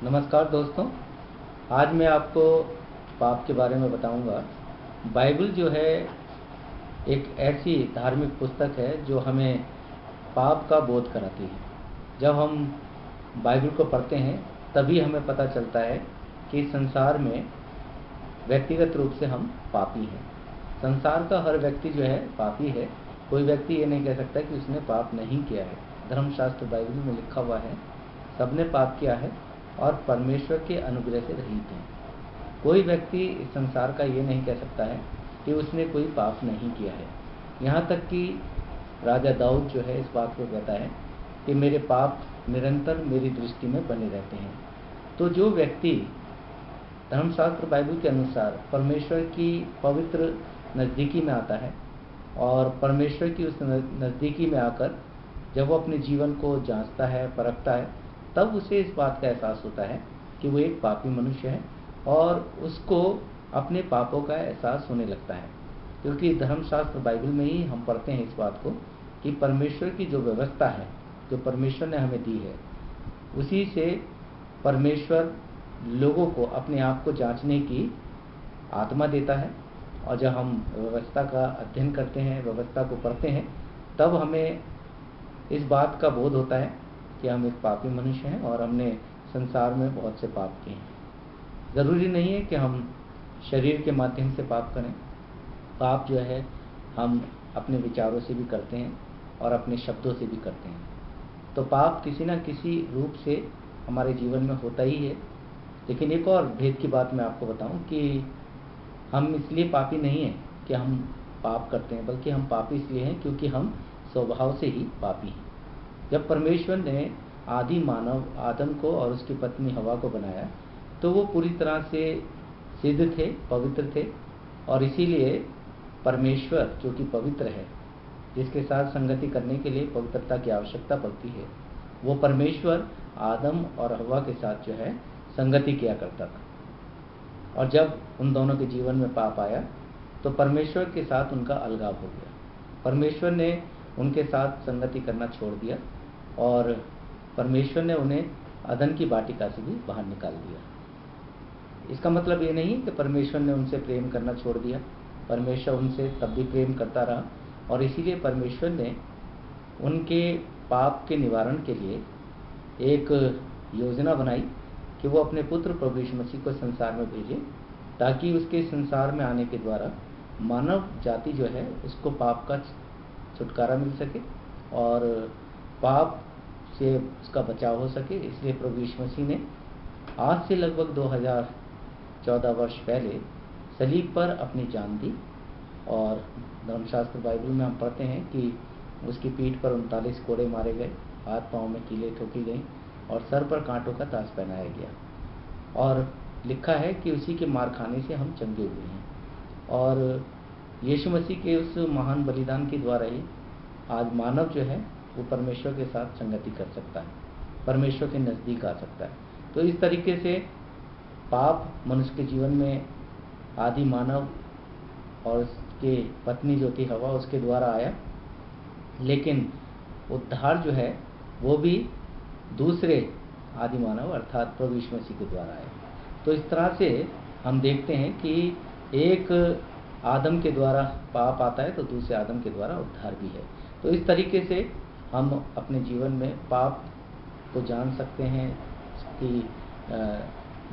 नमस्कार दोस्तों। आज मैं आपको पाप के बारे में बताऊंगा। बाइबल जो है एक ऐसी धार्मिक पुस्तक है जो हमें पाप का बोध कराती है। जब हम बाइबल को पढ़ते हैं तभी हमें पता चलता है कि संसार में व्यक्तिगत रूप से हम पापी हैं। संसार का हर व्यक्ति जो है पापी है। कोई व्यक्ति ये नहीं कह सकता कि उसने पाप नहीं किया है। धर्मशास्त्र बाइबल में लिखा हुआ है, सबने पाप किया है और परमेश्वर के अनुग्रह से रहित हैं। कोई व्यक्ति इस संसार का ये नहीं कह सकता है कि उसने कोई पाप नहीं किया है। यहाँ तक कि राजा दाऊद जो है इस बात को कहता है कि मेरे पाप निरंतर मेरी दृष्टि में बने रहते हैं। तो जो व्यक्ति धर्मशास्त्र बाइबल के अनुसार परमेश्वर की पवित्र नज़दीकी में आता है और परमेश्वर की उस नज़दीकी में आकर जब वो अपने जीवन को जांचता है, परखता है, तब उसे इस बात का एहसास होता है कि वो एक पापी मनुष्य है और उसको अपने पापों का एहसास होने लगता है। क्योंकि धर्मशास्त्र बाइबल में ही हम पढ़ते हैं इस बात को कि परमेश्वर की जो व्यवस्था है, जो परमेश्वर ने हमें दी है, उसी से परमेश्वर लोगों को अपने आप को जांचने की आत्मा देता है। और जब हम व्यवस्था का अध्ययन करते हैं, व्यवस्था को पढ़ते हैं, तब हमें इस बात का बोध होता है कि हम एक पापी मनुष्य हैं और हमने संसार में बहुत से पाप किए हैं। ज़रूरी नहीं है कि हम शरीर के माध्यम से पाप करें। पाप जो है हम अपने विचारों से भी करते हैं और अपने शब्दों से भी करते हैं। तो पाप किसी न किसी रूप से हमारे जीवन में होता ही है। लेकिन एक और भेद की बात मैं आपको बताऊं कि हम इसलिए पापी नहीं हैं कि हम पाप करते हैं, बल्कि हम पापी इसलिए हैं क्योंकि हम स्वभाव से ही पापी हैं। जब परमेश्वर ने आदि मानव आदम को और उसकी पत्नी हवा को बनाया तो वो पूरी तरह से सिद्ध थे, पवित्र थे। और इसीलिए परमेश्वर जो कि पवित्र है, जिसके साथ संगति करने के लिए पवित्रता की आवश्यकता पड़ती है, वो परमेश्वर आदम और हवा के साथ जो है संगति किया करता था। और जब उन दोनों के जीवन में पाप आया तो परमेश्वर के साथ उनका अलगाव हो गया। परमेश्वर ने उनके साथ संगति करना छोड़ दिया और परमेश्वर ने उन्हें अदन की वाटिका से भी बाहर निकाल दिया। इसका मतलब ये नहीं कि परमेश्वर ने उनसे प्रेम करना छोड़ दिया। परमेश्वर उनसे तब भी प्रेम करता रहा और इसीलिए परमेश्वर ने उनके पाप के निवारण के लिए एक योजना बनाई कि वो अपने पुत्र प्रभु यीशु मसीह को संसार में भेजे, ताकि उसके संसार में आने के द्वारा मानव जाति जो है उसको पाप का छुटकारा मिल सके और पाप से उसका बचाव हो सके। इसलिए प्रभु यीशु मसीह ने आज से लगभग 2014 वर्ष पहले सलीब पर अपनी जान दी। और धर्मशास्त्र बाइबल में हम पढ़ते हैं कि उसकी पीठ पर 39 कोड़े मारे गए, हाथ पांव में कीलें ठोकी गई और सर पर कांटों का ताज पहनाया गया। और लिखा है कि उसी के मार खाने से हम चंगे हुए हैं। और यीशु मसीह के उस महान बलिदान के द्वारा ही आज मानव जो है वो परमेश्वर के साथ संगति कर सकता है, परमेश्वर के नज़दीक आ सकता है। तो इस तरीके से पाप मनुष्य के जीवन में आदि मानव और उसके पत्नी जो थी हवा, उसके द्वारा आया। लेकिन उद्धार जो है वो भी दूसरे आदि मानव अर्थात प्रभु यीशु मसीह के द्वारा आया। तो इस तरह से हम देखते हैं कि एक आदम के द्वारा पाप आता है तो दूसरे आदम के द्वारा उद्धार भी है। तो इस तरीके से हम अपने जीवन में पाप को जान सकते हैं, उसकी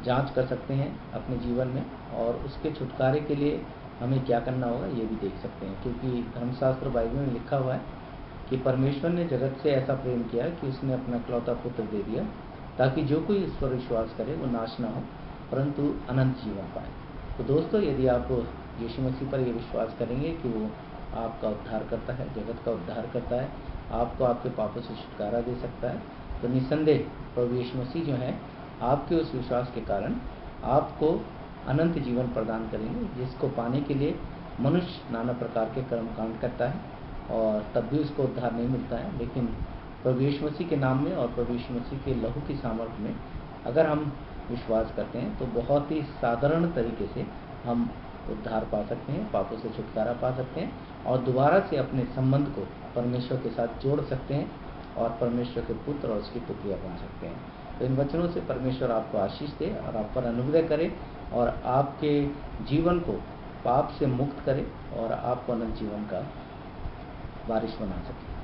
जांच कर सकते हैं अपने जीवन में, और उसके छुटकारे के लिए हमें क्या करना होगा ये भी देख सकते हैं। क्योंकि धर्मशास्त्र बाइबल में लिखा हुआ है कि परमेश्वर ने जगत से ऐसा प्रेम किया कि उसने अपना इकलौता पुत्र दे दिया, ताकि जो कोई इस पर विश्वास करे वो नाश ना हो परंतु अनंत जीवन पाए। तो दोस्तों, यदि आप यीशु मसीह पर ये विश्वास करेंगे कि वो आपका उद्धार करता है, जगत का उद्धार करता है, आपको आपके पापों से छुटकारा दे सकता है, तो निस्संदेह प्रभु यीशु मसीह जो है आपके उस विश्वास के कारण आपको अनंत जीवन प्रदान करेंगे, जिसको पाने के लिए मनुष्य नाना प्रकार के कर्म कांड करता है और तब भी उसको उद्धार नहीं मिलता है। लेकिन प्रभु यीशु मसीह के नाम में और प्रभु यीशु मसीह के लहू की सामर्थ्य में अगर हम विश्वास करते हैं तो बहुत ही साधारण तरीके से हम उद्धार पा सकते हैं, पापों से छुटकारा पा सकते हैं और दोबारा से अपने संबंध को परमेश्वर के साथ जोड़ सकते हैं और परमेश्वर के पुत्र और उसकी पुत्रियाँ बन सकते हैं। तो इन वचनों से परमेश्वर आपको आशीष दे और आप पर अनुग्रह करे और आपके जीवन को पाप से मुक्त करे और आपको अनंत जीवन का वारिस बना सके।